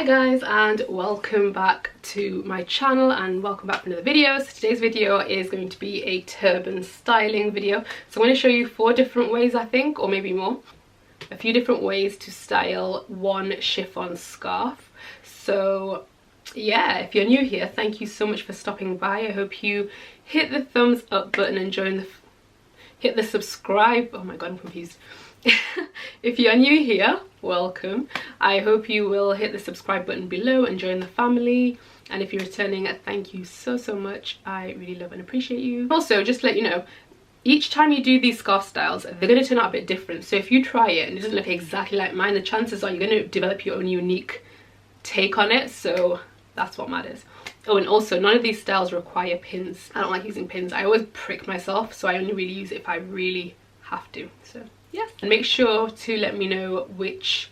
guys, and welcome back to my channel and welcome back for another video. So today's video is going to be a turban styling video. So I'm going to show you 4 different ways, I think, or maybe more, a few different ways to style one chiffon scarf. So yeah, if you're new here, thank you so much for stopping by. I hope you hit the thumbs up button and hit the subscribe. Oh my god, I'm confused. If you're new here, welcome. I hope you will hit the subscribe button below and join the family. And if you're returning, thank you so much. I really love and appreciate you. Also, just to let you know, each time you do these scarf styles, they're going to turn out a bit different. So if you try it and it doesn't look exactly like mine, the chances are you're going to develop your own unique take on it. So that's what matters. Oh, and also, none of these styles require pins. I don't like using pins. I always prick myself, so I only really use it if I really have to. So yeah, and make sure to let me know which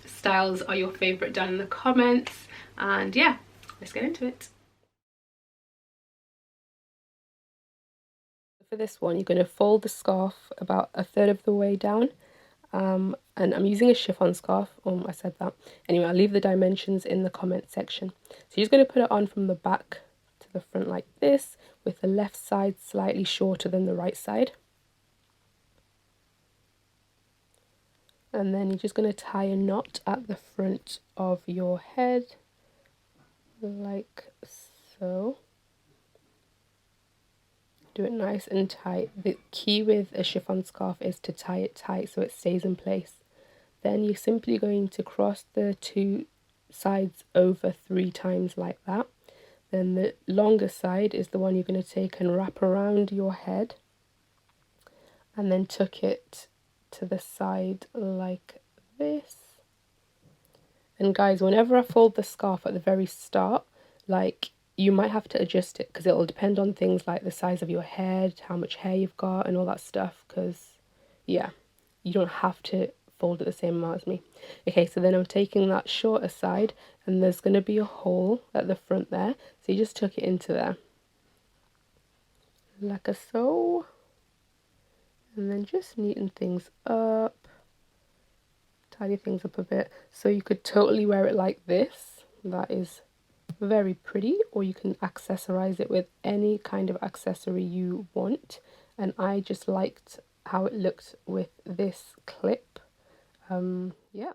styles are your favorite down in the comments. And yeah, let's get into it. For this one, you're going to fold the scarf about 1/3 of the way down, and I'm using a chiffon scarf. I said that. Anyway, I'll leave the dimensions in the comment section. So you're just going to put it on from the back to the front like this, with the left side slightly shorter than the right side. And then you're just going to tie a knot at the front of your head, like so. Do it nice and tight. The key with a chiffon scarf is to tie it tight so it stays in place. Then you're simply going to cross the 2 sides over 3 times like that. Then the longer side is the one you're going to take and wrap around your head, and then tuck it to the side like this. And guys, whenever I fold the scarf at the very start, like, you might have to adjust it because it'll depend on things like the size of your head, how much hair you've got and all that stuff, because yeah, you don't have to fold it the same amount as me. Okay, so then I'm taking that shorter side, and there's going to be a hole at the front there, so you just tuck it into there like so. And then just neaten things up, tidy things up a bit. So you could totally wear it like this. That is very pretty. Or you can accessorize it with any kind of accessory you want. And I just liked how it looked with this clip. Yeah.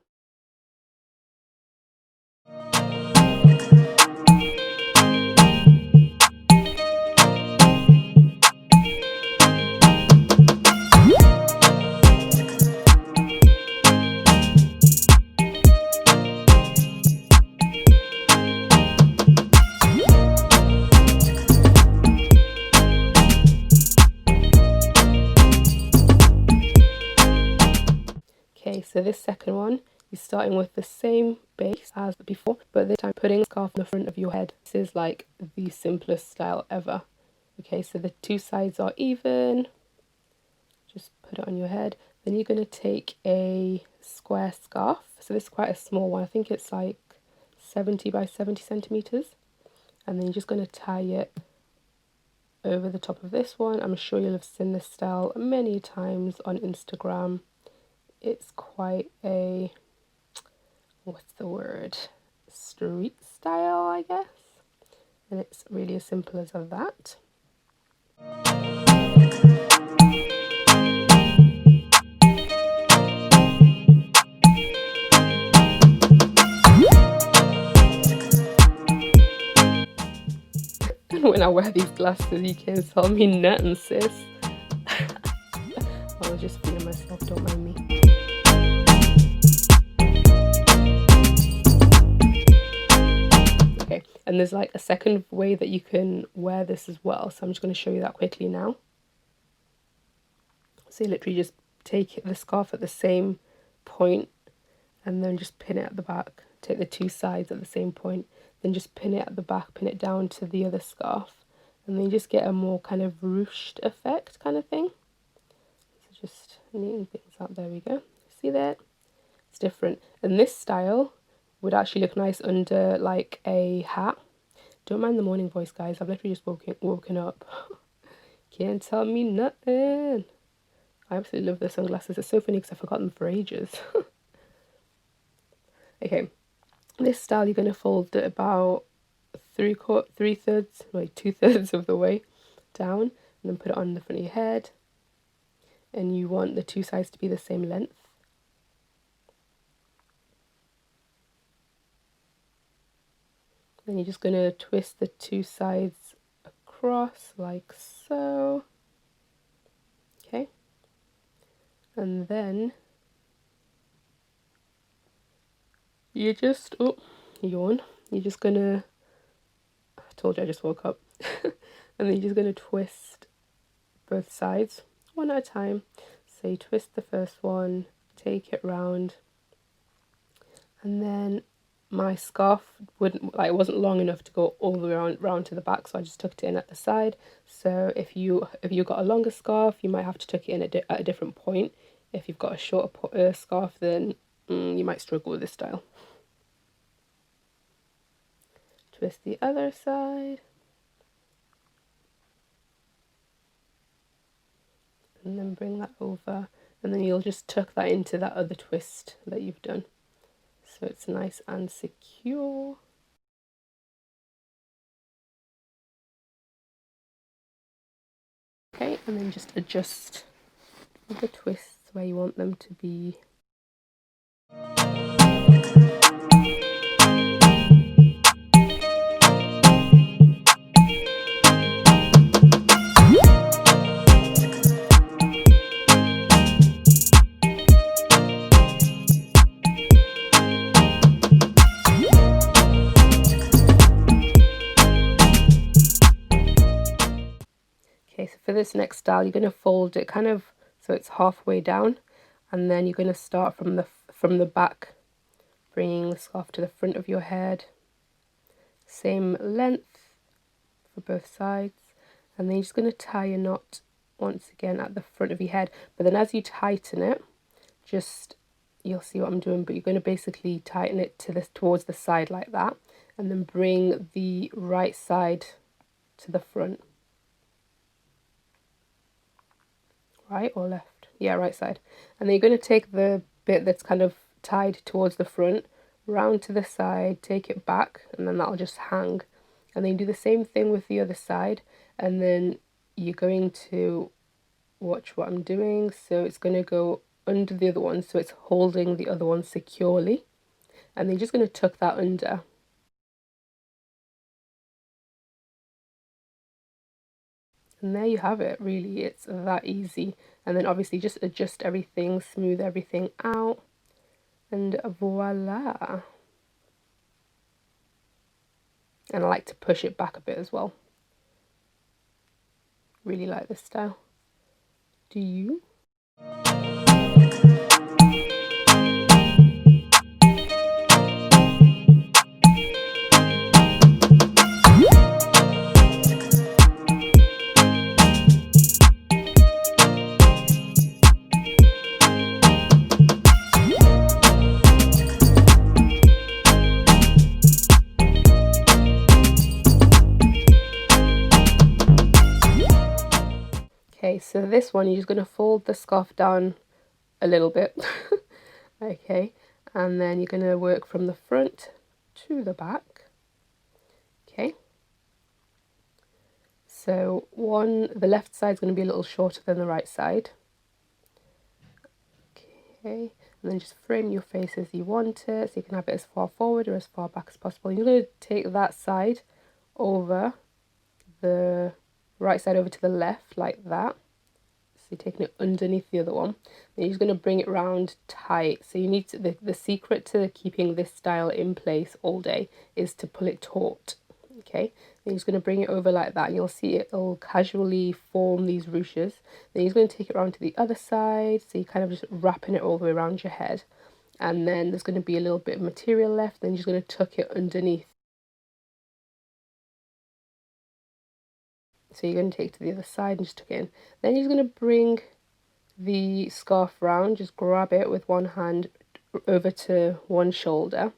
Okay, so this second one, you're starting with the same base as before, but this time putting a scarf in the front of your head. This is like the simplest style ever. Okay, so the 2 sides are even. Just put it on your head. Then you're going to take a square scarf. So this is quite a small one. I think it's like 70 by 70 centimeters. And then you're just going to tie it over the top of this one. I'm sure you'll have seen this style many times on Instagram. It's quite a, what's the word, street style, I guess. And it's really as simple as that. When I wear these glasses, you can tell me nothing, sis. I was just feeling myself, don't mind me. Okay, and there's like a second way that you can wear this as well, so I'm just going to show you that quickly now. So you literally just take the scarf at the same point and then just pin it at the back. Take the 2 sides at the same point, then just pin it at the back, pin it down to the other scarf, and then you just get a more kind of ruched effect kind of thing. So just neaten things up. There we go. See that? It's different. And this style would actually look nice under like a hat. Don't mind the morning voice, guys. I've literally just woken up. Can't tell me nothing. I absolutely love the sunglasses. It's so funny because I forgot them for ages. Okay, This style you're going to fold it about 2/3 of the way down, and then put it on the front of your head, and you want the two sides to be the same length. Then you're just going to twist the two sides across like so. Okay, and then you just, oh, yawn, you're just gonna, I told you I just woke up, and then you're just gonna twist both sides one at a time. So you twist the first one, take it round, and then my scarf wasn't long enough to go all the way round to the back, so I just tucked it in at the side. So if you got a longer scarf, you might have to tuck it in at a different point. If you've got a shorter scarf, then you might struggle with this style. Twist the other side, and then bring that over, and then you'll just tuck that into that other twist that you've done, so it's nice and secure. Okay, and then just adjust the twists where you want them to be. Okay, so for this next style, you're going to fold it kind of so it's halfway down, and then you're going to start from the back, bringing the scarf to the front of your head, same length for both sides, and then you're just going to tie a knot once again at the front of your head. But then as you tighten it, you'll see what I'm doing, but you're going to basically tighten it towards the side like that, and then bring the right side to the front. Right or left? Yeah, right side. And then you're going to take the bit that's kind of tied towards the front, round to the side, take it back, and then that'll just hang. And then you do the same thing with the other side, and then you're going to watch what I'm doing. So it's going to go under the other one, so it's holding the other one securely, and then you're just going to tuck that under. And there you have it, really, it's that easy. And then obviously just adjust everything, smooth everything out, and voila. And I like to push it back a bit as well. Really like this style. Do you? Okay, so this one, you're just going to fold the scarf down a little bit. Okay, and then you're going to work from the front to the back. Okay, so the left side is going to be a little shorter than the right side. Okay, and then just frame your face as you want it, so you can have it as far forward or as far back as possible. You're going to take that side over, the right side over to the left like that. So you're taking it underneath the other one. Then you're just going to bring it round tight. So you need to, the secret to keeping this style in place all day is to pull it taut. Okay, then you're just going to bring it over like that, and you'll see it'll casually form these ruches. Then you're going to take it around to the other side, so you're kind of just wrapping it all the way around your head, and then there's going to be a little bit of material left. Then you're just going to tuck it underneath. So you're going to take it to the other side and just tuck it in. Then you're going to bring the scarf round, just grab it with one hand over to one shoulder,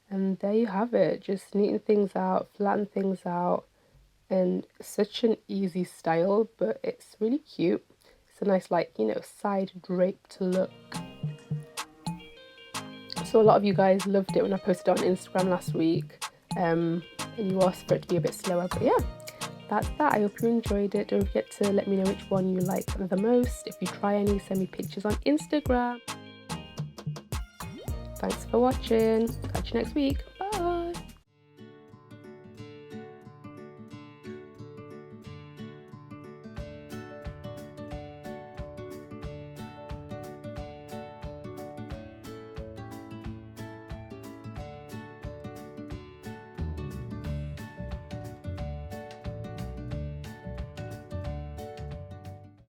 and there you have it. Just neaten things out, flatten things out, and such an easy style, but it's really cute. It's a nice, like, you know, side draped look. Also, a lot of you guys loved it when I posted on Instagram last week, and you asked for it to be a bit slower, but yeah, that's that. I hope you enjoyed it. Don't forget to let me know which one you like the most. If you try any, send me pictures on Instagram. Thanks for watching. Catch you next week.